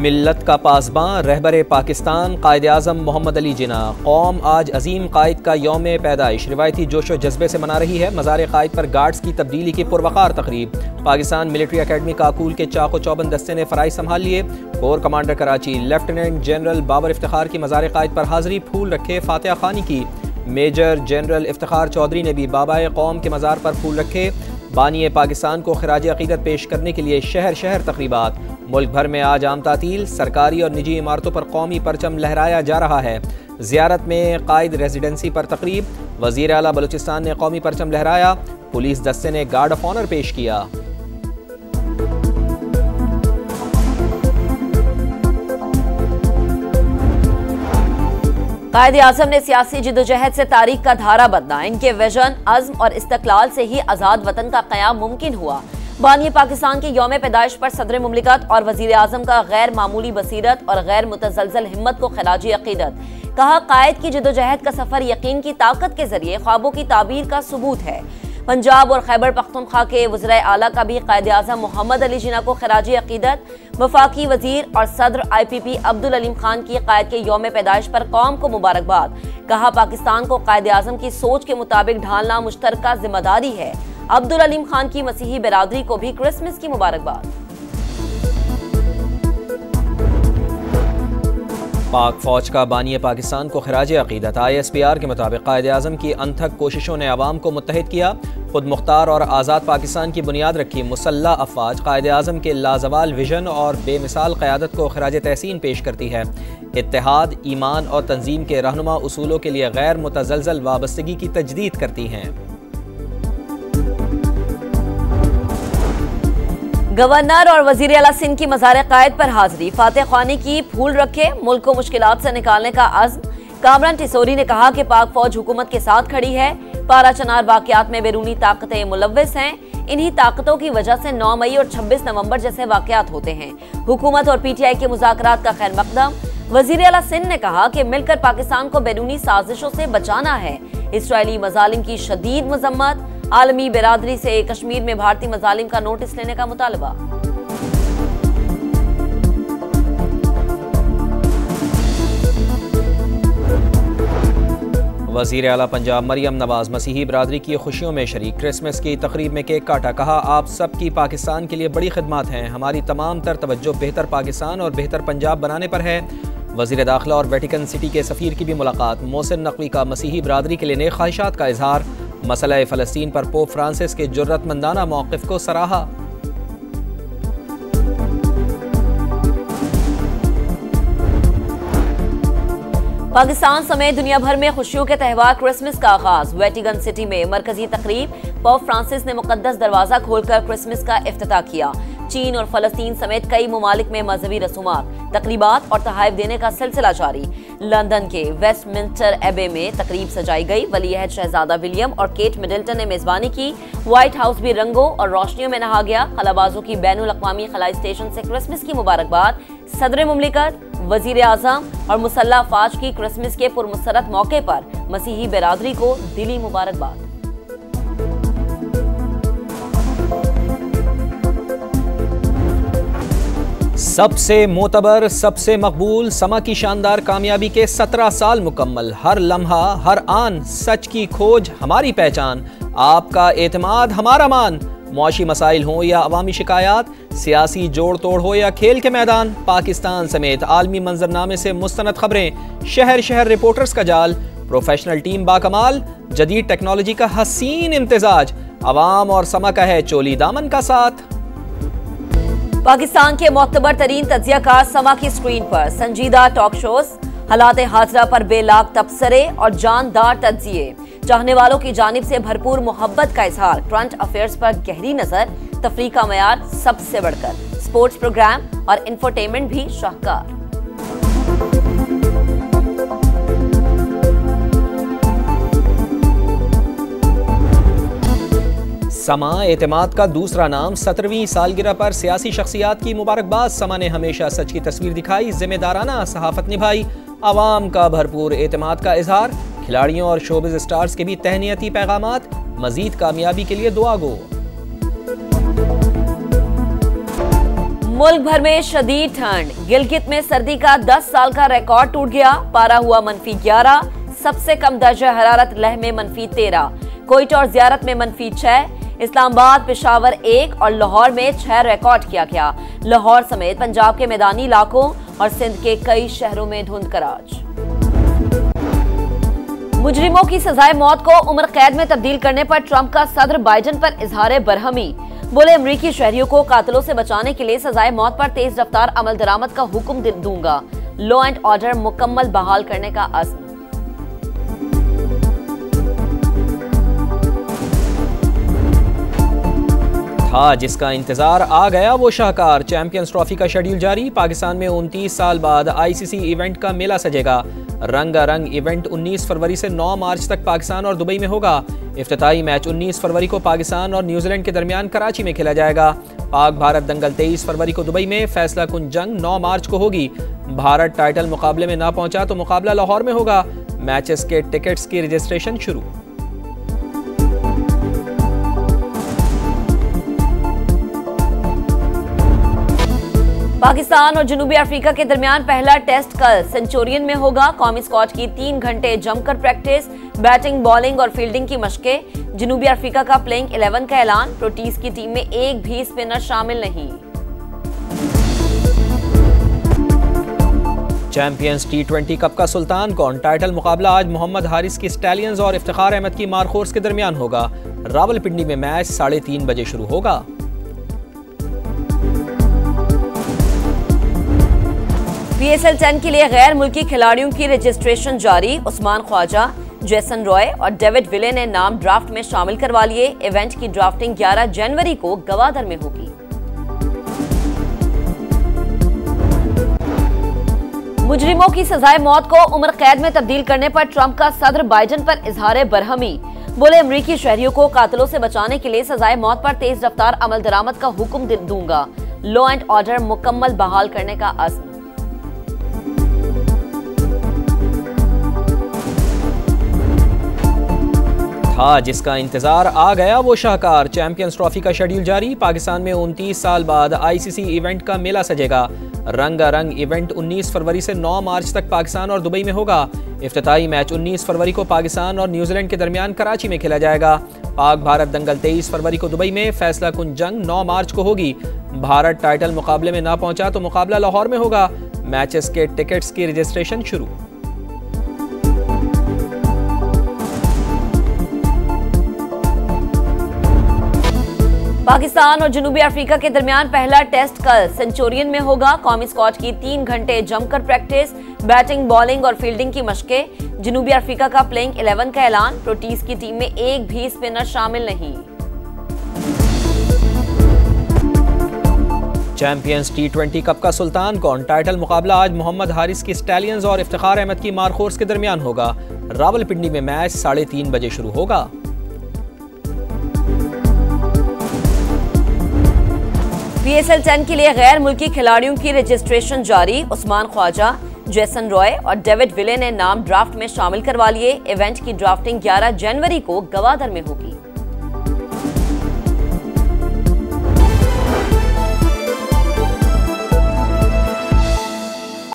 मिल्लत का पासबां रहबर पाकिस्तान कायद आज़म मोहम्मद अली जिन्ना। कौम आज अजीम कायद का यौम पैदाइश रिवायती जोशो जज्बे से मना रही है। मज़ार कायद पर गार्ड्स की तब्दीली की पुरवकार तकरीब। पाकिस्तान मिलिट्री अकेडमी काकूल के चाको चौबंद दस्ते ने फ़राइज़ संभाल लिए। Core commander Karachi lieutenant general Babar Iftikhar की मज़ार कायद पर हाज़िरी, फूल रखे, फातिहा खानी की। मेजर जनरल इफ्तिखार चौधरी ने भी बाबाए कौम के मज़ार पर फूल रखे। बानी पाकिस्तान को खिराज अक़ीदत पेश करने के लिए शहर शहर तकरीबात। मुल्क भर में आज आम तातील, सरकारी और निजी इमारतों पर कौमी परचम लहराया जा रहा है। ज़ियारत में कायद रेजिडेंसी पर तकरीब, वज़ीर आला बलूचिस्तान ने कौमी परचम लहराया। पुलिस दस्ते ने गार्ड ऑफ ऑनर पेश किया। कायद आज़म ने सियासी जिद्दोजहद से तारीख का धारा बदला। इनके विजन, अज़्म और इस्तक़लाल से ही आज़ाद वतन का क़याम मुमकिन हुआ। बानी पाकिस्तान के यौम पैदाइश पर सदर मुमलिकत और वज़ीर आज़म का गैर मामूली बसीरत और गैर मुतज़लज़ल हिम्मत को खिराजी अक़ीदत। कहा, कायद की जिद्दोजहद का सफ़र यकीन की ताकत के जरिए ख्वाबों की ताबीर का सबूत है। पंजाब और खैबर पख्तूनख्वा के वज़ीर आला का भी कायद आज़म मोहम्मद अली जिन्ना को खिराजी अक़ीदत। वफाकी वज़ीर और सदर IPP अब्दुल अलीम खान की कायद के यौम पैदाइश पर कौम को मुबारकबाद। कहा, पाकिस्तान को कायद आज़म की सोच के मुताबिक ढालना मुश्तरका जिम्मेदारी है। अब्दुल अलीम खान की मसीही बिरादरी को भी क्रिसमस की मुबारकबाद। पाक फौज का बानी पाकिस्तान को खिराज अक़ीदत। ISPR के मुताबिक कायद आज़म की अनथक कोशिशों ने अवाम को मुत्तहिद किया, खुद मुख्तार और आज़ाद पाकिस्तान की बुनियाद रखी। मुसल्लह अफवाज कायद आज़म के लाजवाल विजन और बेमिसाल क़यादत को खिराज तहसीन पेश करती है। इत्तेहाद, ईमान और तंजीम के रहनुमा उसूलों के लिए गैर मुतज़लज़ल वाबस्तगी की तजदीद करती हैं। गवर्नर और वज़ीर आला सिंध की मज़ार कायद पर हाजिरी, फातिहा खानी की, फूल रखे, मुल्क को मुश्किलात से निकालने का अज़्म। कामरान टिसोरी ने कहा कि पाक फौज हुकूमत के साथ खड़ी है। पारा चनार वाक़यात में बैरूनी ताकतें मुलव्वस हैं। इन्हीं ताकतों की वजह से 9 मई और 26 नवंबर जैसे वाक़यात होते हैं। हुकूमत और PTI के मुज़ाकरात का खैर मकदम। वज़ीर आला सिंध ने कहा कि मिलकर पाकिस्तान को बैरूनी साजिशों से बचाना है। इसराइली मज़ालिम की शदीद मज़म्मत। आलमी बिरादरी से कश्मीर में भारतीय मज़ालिम का नोटिस लेने का मुतालबा। वज़ीर आला पंजाब मरियम नवाज मसीही बिरादरी की खुशियों में शरीक। क्रिसमस की तकरीब में केक काटा। कहा, आप सब की पाकिस्तान के लिए बड़ी खिदमत हैं। हमारी तमाम तर तवज्जो बेहतर पाकिस्तान और बेहतर पंजाब बनाने पर है। वज़ीर दाखिला और वेटिकन सिटी के सफ़ीर की भी मुलाकात। मोहसिन नकवी का मसीही बिरादरी के लिए नेक ख्वाहिशात का इजहार। मसला फ़लस्तीन पर पोप फ्रांसिस के जुर्रतमंदाना मौक़िफ़ को सराहा। पाकिस्तान समेत दुनिया भर में खुशियों के त्यौहार क्रिसमस का आगाज। वेटिकन सिटी में मरकजी तकरीब, पोप फ्रांसिस ने मुकद्दस दरवाजा खोलकर क्रिसमस का इफ्तिताह किया। चीन और फ़लस्तीन समेत कई ममालिक में मजहबी रसूमात, तकरीबात और तहाइफ देने का सिलसिला जारी। लंदन के वेस्टमिंस्टर एबे में तकरीब सजाई गई। वलीअहद शहजादा विलियम और केट मिडल्टन ने मेजबानी की। व्हाइट हाउस भी रंगों और रोशनियों में नहा गया। खलाबाजों की बैनुल अक़वामी खलाई स्टेशन से क्रिसमस की मुबारकबाद। सदर मुमलिकत, वज़ीर आज़म और मुसल्लह अफ़वाज की क्रिसमस के पुरमसरत मौके पर मसीही बिरादरी को दिली मुबारकबाद। सबसे मोतबर, सबसे मकबूल, समा की शानदार कामयाबी के 17 साल मुकम्मल। हर लम्हा, हर आन, सच की खोज हमारी पहचान। आपका एतमाद हमारा मान। मुआशी मसाइल हों या अवामी शिकायत, सियासी जोड़ तोड़ हो या खेल के मैदान, पाकिस्तान समेत आलमी मंजरनामे से मुस्तनद खबरें, शहर शहर रिपोर्टर्स का जाल, प्रोफेशनल टीम बाकमाल, जदीद टेक्नोलॉजी का हसीन इम्तिजाज। अवाम और समा का है चोली दामन का साथ। पाकिस्तान के मोतबर तरीन तज्जियाकार समा की स्क्रीन पर संजीदा टॉक शोज, हालात हाजरा पर बेलाग तबसरे और जानदार तज्जिए, चाहने वालों की जानिब से भरपूर मोहब्बत का इजहार, करंट अफेयर्स पर गहरी नजर, तफरीह का मयार सबसे बढ़कर, स्पोर्ट्स प्रोग्राम और इंफोटेनमेंट भी शाहकार। समा एतमाद का दूसरा नाम। 17वीं सालगिरह पर सियासी शख्सियात की मुबारकबाद। समा ने हमेशा सच की तस्वीर दिखाई, जिम्मेदाराना सहाफत निभाई, आवाम का भरपूर एतमाद का इजहार। खिलाड़ियों और शोबिज स्टार्स के भी तहनीती पैगामात। मजीद कामयाबी के लिए दुआ गो। मुल्क भर में शदीद ठंड, गिलगित में सर्दी का 10 साल का रिकॉर्ड टूट गया। पारा हुआ -11, सबसे कम दर्जा हरारत लेह में -13, कोयटा और ज़ियारत में -6, इस्लामाबाद, पेशावर 1 और लाहौर में 6 रिकॉर्ड किया गया। लाहौर समेत पंजाब के मैदानी इलाकों और सिंध के कई शहरों में धुंध कराज। मुजरिमों की सजाए मौत को उम्र कैद में तब्दील करने पर ट्रंप का सदर बाइडन पर इजहार बरहमी। बोले, अमरीकी शहरियों को कातिलों से बचाने के लिए सजाए मौत पर तेज रफ्तार अमल दरामद का हुक्म दूंगा। लॉ एंड ऑर्डर मुकम्मल बहाल करने का अज़्म। था जिसका इंतजार आ गया वो शाहकार। चैंपियंस ट्रॉफी का शेड्यूल जारी। पाकिस्तान में 29 साल बाद आईसीसी इवेंट का मेला सजेगा। रंगारंग इवेंट 19 फरवरी से 9 मार्च तक पाकिस्तान और दुबई में होगा। इफ्तिताई मैच 19 फरवरी को पाकिस्तान और न्यूजीलैंड के दरमियान कराची में खेला जाएगा। पाक भारत दंगल 23 फरवरी को दुबई में, फैसला कुन जंग 9 मार्च को होगी। भारत टाइटल मुकाबले में ना पहुंचा तो मुकाबला लाहौर में होगा। मैचेस के टिकट्स की रजिस्ट्रेशन शुरू। पाकिस्तान और जनूबी अफ्रीका के दरमियान पहला टेस्ट कल सेंचुरियन में होगा। कौमी स्क्वाड की 3 घंटे जमकर प्रैक्टिस, बैटिंग, बॉलिंग और फील्डिंग की मशकें। जनूबी अफ्रीका का प्लेइंग 11 का ऐलान। प्रोटीज की टीम में एक भी स्पिनर शामिल नहीं। चैंपियंस T20 कप का सुल्तान कौन? टाइटल मुकाबला आज मोहम्मद हारिस की स्टैलियंस और इफ्तिखार अहमद की मारखोर्स के दरमियान होगा। रावलपिंडी में मैच 3:30 बजे शुरू होगा। PSL 10 के लिए गैर मुल्की खिलाड़ियों की रजिस्ट्रेशन जारी। उस्मान ख्वाजा, जेसन रॉय और डेविड विले ने नाम ड्राफ्ट में शामिल करवा लिए। इवेंट की ड्राफ्टिंग 11 जनवरी को गवादर में होगी। मुजरिमों की सजाए मौत को उम्र कैद में तब्दील करने पर ट्रंप का सदर बाइडन पर इजहार बरहमी। बोले, अमरीकी शहरियों को कातिलों से बचाने के लिए सजाए मौत पर तेज रफ्तार अमल दरामद का हुक्म दूंगा। लॉ एंड ऑर्डर मुकम्मल बहाल करने का अज़्म। था जिसका इंतजार आ गया वो शाहकार। चैंपियंस ट्रॉफी का शेड्यूल जारी। पाकिस्तान में 29 साल बाद आईसीसी इवेंट का मेला सजेगा। रंगारंग इवेंट 19 फरवरी से 9 मार्च तक पाकिस्तान और दुबई में होगा। इफ्तिताई मैच 19 फरवरी को पाकिस्तान और न्यूजीलैंड के दरमियान कराची में खेला जाएगा। पाक भारत दंगल 23 फरवरी को दुबई में, फैसला कुन जंग 9 मार्च को होगी। भारत टाइटल मुकाबले में ना पहुंचा तो मुकाबला लाहौर में होगा। मैचेस के टिकट्स की रजिस्ट्रेशन शुरू। पाकिस्तान और जनूबी अफ्रीका के दरमियान पहला टेस्ट कल सेंचुरियन में होगा। कौमी स्क्वाड की 3 घंटे जमकर प्रैक्टिस, बैटिंग, बॉलिंग और फील्डिंग की मशकें। जनूबी अफ्रीका का प्लेइंग 11 का ऐलान। प्रोटीज की टीम में एक भी स्पिनर शामिल नहीं। चैंपियंस T20 कप का सुल्तान कौन? टाइटल मुकाबला आज मोहम्मद हारिस की स्टैलियंस और इफ्तिखार अहमद की मारखोर्स के दरमियान होगा। रावलपिंडी में मैच 3:30 बजे शुरू होगा। PSL 10 के लिए गैर मुल्की खिलाड़ियों की रजिस्ट्रेशन जारी। उस्मान ख्वाजा, जेसन रॉय और डेविड विले ने नाम ड्राफ्ट में शामिल करवा लिए। इवेंट की ड्राफ्टिंग 11 जनवरी को गवादर में होगी।